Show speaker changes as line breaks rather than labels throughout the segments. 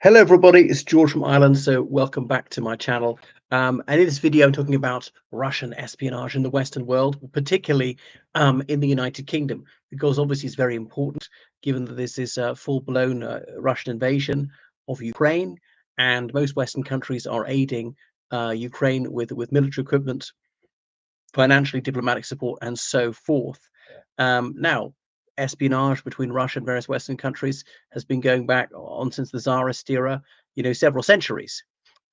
Hello everybody, it's George from Ireland, so welcome back to my channel. And in this video, I'm talking about Russian espionage in the Western world, particularly in the United Kingdom, because obviously it's very important given that this is a full-blown Russian invasion of Ukraine, and most Western countries are aiding Ukraine with military equipment, financially, diplomatic support, and so forth. Now, espionage between Russia and various Western countries has been going back on since the Tsarist era, several centuries.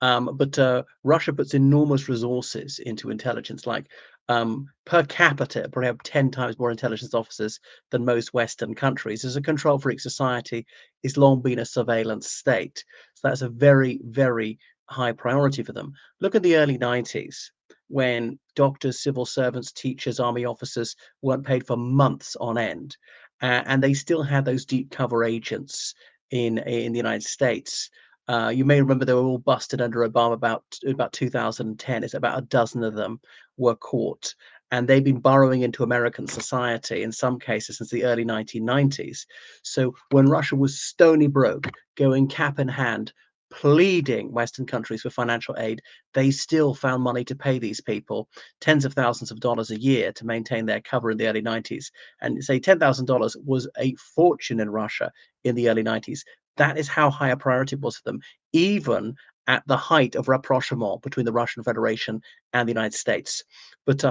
But Russia puts enormous resources into intelligence, like per capita, probably have 10 times more intelligence officers than most Western countries. As a control freak society, it's long been a surveillance state. So that's a very, very high priority for them. Look at the early 90s when doctors, civil servants, teachers, army officers weren't paid for months on end, and they still had those deep cover agents in the United States. You may remember they were all busted under Obama about 2010. It's about a dozen of them were caught, and they've been burrowing into American society in some cases since the early 1990s. So when Russia was stony broke, going cap in hand, pleading Western countries for financial aid, they still found money to pay these people tens of thousands of dollars a year to maintain their cover in the early 90s. And say $10,000 was a fortune in Russia in the early 90s. That is how high a priority it was for them, even at the height of rapprochement between the Russian Federation and the United States. But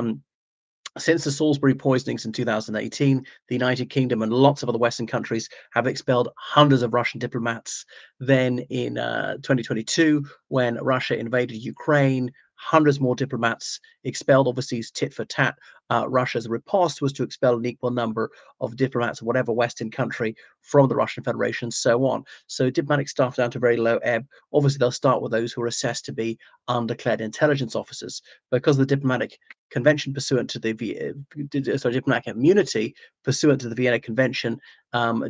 since the Salisbury poisonings in 2018, the United Kingdom and lots of other Western countries have expelled hundreds of Russian diplomats. Then in 2022, when Russia invaded Ukraine, hundreds more diplomats expelled, overseas tit for tat. Russia's riposte was to expel an equal number of diplomats of whatever Western country from the Russian Federation, and so on. So diplomatic staff down to very low ebb. Obviously, they'll start with those who are assessed to be undeclared intelligence officers, because the diplomatic convention pursuant to the diplomatic immunity pursuant to the Vienna Convention,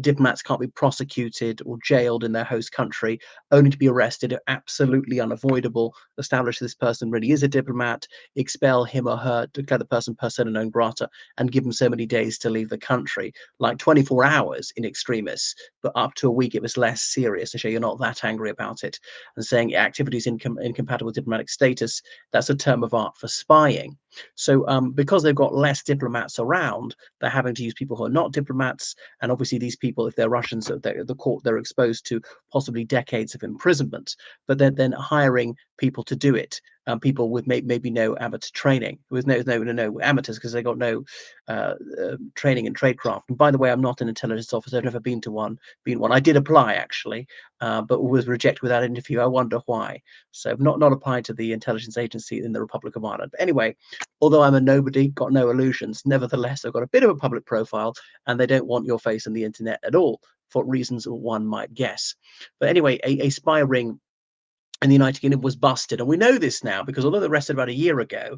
diplomats can't be prosecuted or jailed in their host country, only to be arrested if absolutely unavoidable, establish this person really is a diplomat, expel him or her, declare the person persona non grata, and give them so many days to leave the country, like 24 hours in extremis, but up to a week it was less serious to show you're not that angry about it, and saying activities incompatible with diplomatic status, that's a term of art for spying. So because they've got less diplomats around, they're having to use people who are not diplomats. And obviously these people, if they're Russians, the court, they're exposed to possibly decades of imprisonment. But they're then hiring people to do it. People with maybe no amateur training, with no amateurs, because they got no training in tradecraft. And by the way, I'm not an intelligence officer. I've never been one. I did apply actually, but was rejected without interview. I wonder why. So I've not applied to the intelligence agency in the Republic of Ireland. But anyway, although I'm a nobody, got no illusions, nevertheless, I've got a bit of a public profile, and they don't want your face on the internet at all, for reasons one might guess. But anyway, a spy ring in the United Kingdom was busted. And we know this now because although they arrested about a year ago,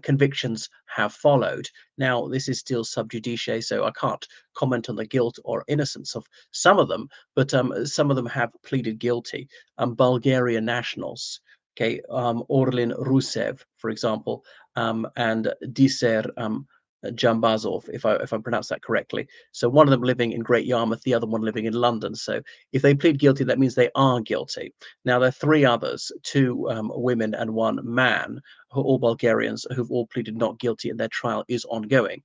convictions have followed. Now, this is still sub judice, so I can't comment on the guilt or innocence of some of them, but some of them have pleaded guilty. Bulgarian nationals, okay, Orlin Rusev, for example, and Diser Jambazov, if I pronounce that correctly. So one of them living in Great Yarmouth, the other one living in London. So if they plead guilty, that means they are guilty. Now there are three others, two women and one man, who are all Bulgarians, who've all pleaded not guilty, and their trial is ongoing.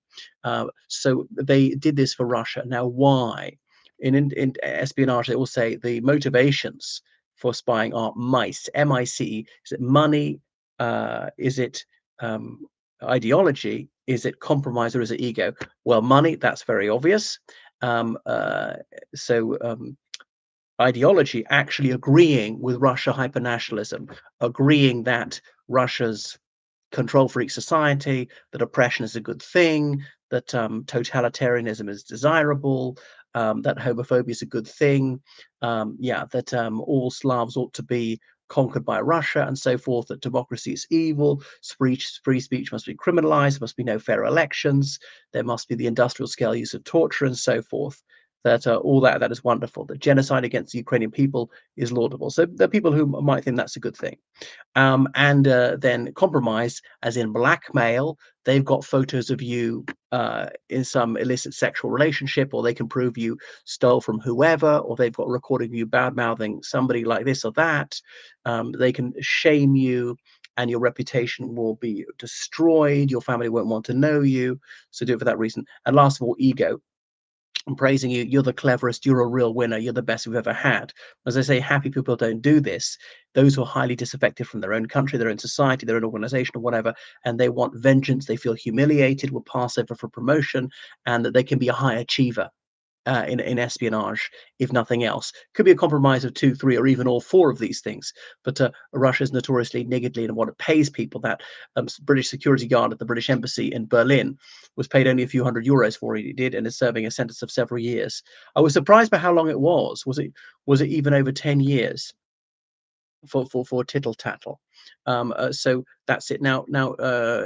So they did this for Russia. Now why? In espionage, they all say the motivations for spying are mice, M-I-C-E. Is it money? Is it ideology? Is it compromise, or is it ego? Well, money, that's very obvious. Um, uh, so ideology, actually agreeing with Russia hypernationalism, agreeing that Russia's control freak society, that oppression is a good thing, that totalitarianism is desirable, that homophobia is a good thing, yeah, that all Slavs ought to be conquered by Russia, and so forth, that democracy is evil, free speech must be criminalized, there must be no fair elections, there must be the industrial scale use of torture, and so forth. That all that is wonderful. That genocide against the Ukrainian people is laudable. So there are people who might think that's a good thing. And then compromise, as in blackmail. They've got photos of you in some illicit sexual relationship, or they can prove you stole from whoever, or they've got a recording of you bad mouthing somebody like this or that. They can shame you, and your reputation will be destroyed. Your family won't want to know you. So do it for that reason. And last of all, ego. I'm praising you. You're the cleverest. You're a real winner. You're the best we've ever had. As I say, happy people don't do this. Those who are highly disaffected from their own country, their own society, their own organization, or whatever, and they want vengeance, they feel humiliated, will pass over for promotion, and that they can be a high achiever in espionage, if nothing else. Could be a compromise of two, three, or even all four of these things. But Russia is notoriously niggardly in what it pays people. That British security guard at the British embassy in Berlin was paid only a few €100 for what he did, and is serving a sentence of several years. I was surprised by how long it was. Was it even over 10 years? For tittle tattle. So that's it. Now,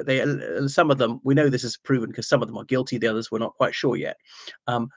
they some of them, we know this is proven because some of them are guilty. The others we're not quite sure yet.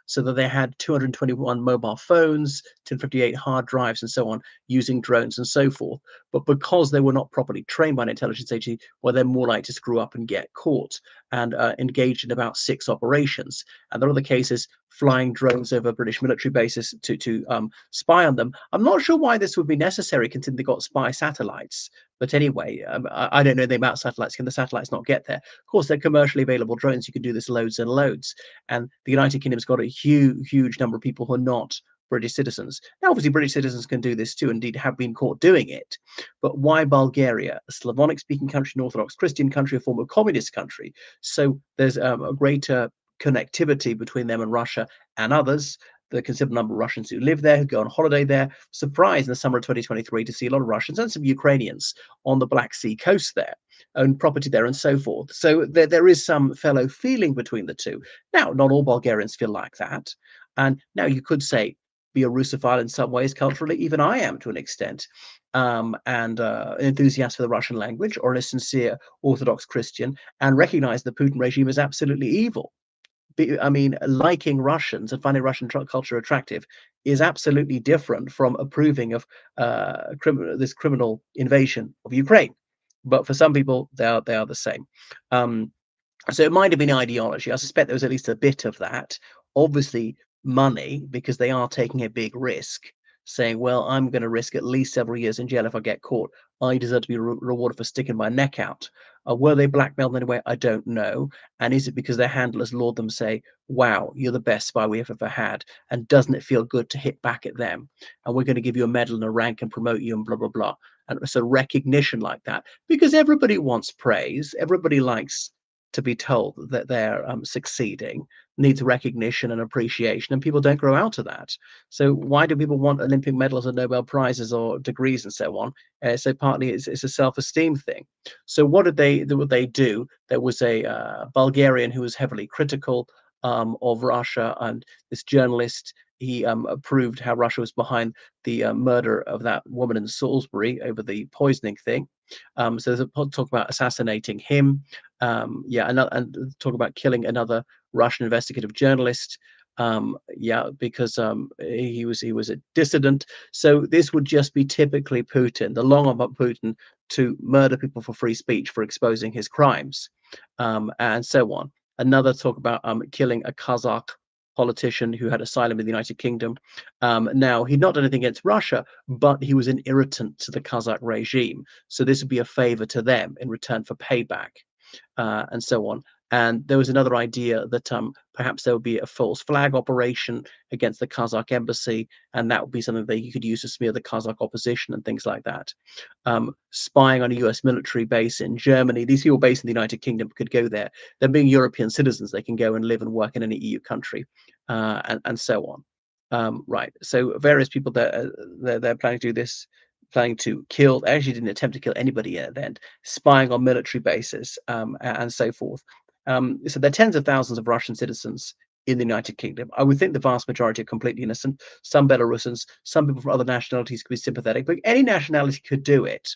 So that they had 221 mobile phones, 1058 hard drives, and so on, using drones and so forth. But because they were not properly trained by an intelligence agency, well, they're more likely to screw up and get caught, and engaged in about 6 operations. And there are other cases flying drones over British military bases to spy on them. I'm not sure why this would be necessary, considering they got spy satellites. But anyway, I don't know the amount of satellites. Can the satellites not get there? Of course, they're commercially available drones. You can do this loads and loads. And the United Kingdom's got a huge number of people who are not British citizens. Now, obviously, British citizens can do this too, indeed have been caught doing it. But why Bulgaria, a Slavonic-speaking country, an Orthodox Christian country, a former communist country? So there's a greater connectivity between them and Russia and others. The considerable number of Russians who live there, who go on holiday there. Surprised in the summer of 2023 to see a lot of Russians and some Ukrainians on the Black Sea coast there, own property there, and so forth. So there is some fellow feeling between the two. Now, not all Bulgarians feel like that. And now you could say, be a Russophile in some ways culturally. Even I am to an extent, and an enthusiast for the Russian language, or a sincere Orthodox Christian, and recognize the Putin regime is absolutely evil. I mean, liking Russians and finding Russian culture attractive is absolutely different from approving of this criminal invasion of Ukraine. But for some people, they are the same. Um, so it might have been ideology. I suspect there was at least a bit of that. Obviously, money, because they are taking a big risk, saying, well, I'm going to risk at least several years in jail if I get caught. I deserve to be rewarded for sticking my neck out. Were they blackmailed in any way? I don't know. And is it because their handlers lured them, say, wow, you're the best spy we have ever had? And doesn't it feel good to hit back at them? And we're going to give you a medal and a rank and promote you and blah, blah, blah. And so recognition like that, because everybody wants praise. Everybody likes to be told that they're succeeding, needs recognition and appreciation, and people don't grow out of that. So why do people want Olympic medals and Nobel prizes or degrees and so on? So partly it's a self-esteem thing. So what they do? There was a Bulgarian who was heavily critical of Russia, and this journalist, he proved how Russia was behind the murder of that woman in Salisbury over the poisoning thing. So there's a talk about assassinating him. Yeah, and talk about killing another Russian investigative journalist. Yeah, because he was a dissident. So this would just be typically Putin, the long arm of Putin, to murder people for free speech, for exposing his crimes, and so on. Another talk about killing a Kazakh politician who had asylum in the United Kingdom. Now, he'd not done anything against Russia, but he was an irritant to the Kazakh regime. So this would be a favor to them in return for payback, and so on. And there was another idea that perhaps there would be a false flag operation against the Kazakh embassy, and that would be something that you could use to smear the Kazakh opposition and things like that. Spying on a US military base in Germany. These people based in the United Kingdom could go there. They're being European citizens. They can go and live and work in any EU country, and so on. Right. So various people they're planning to do this, planning to kill. They actually didn't attempt to kill anybody at the end. Spying on military bases, and so forth. So there are tens of thousands of Russian citizens in the United Kingdom. I would think the vast majority are completely innocent. Some Belarusians, some people from other nationalities could be sympathetic, but any nationality could do it.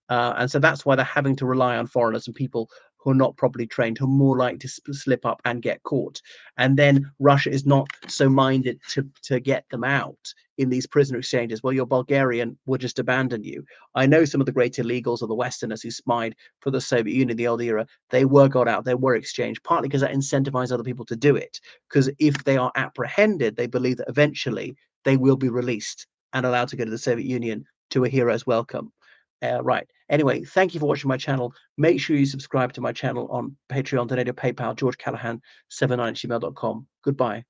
And so that's why they're having to rely on foreigners and people who are not properly trained, who are more likely to slip up and get caught. And then Russia is not so minded to get them out. in these prisoner exchanges, well, you're Bulgarian, we'll just abandon you. I know some of the great illegals or the Westerners who spied for the Soviet Union in the old era, they were got out, they were exchanged, partly because that incentivized other people to do it. Because if they are apprehended, they believe that eventually they will be released and allowed to go to the Soviet Union to a hero's welcome. Right. Anyway, thank you for watching my channel. Make sure you subscribe to my channel on Patreon, donate or PayPal, georgecallahan79@gmail.com. Goodbye.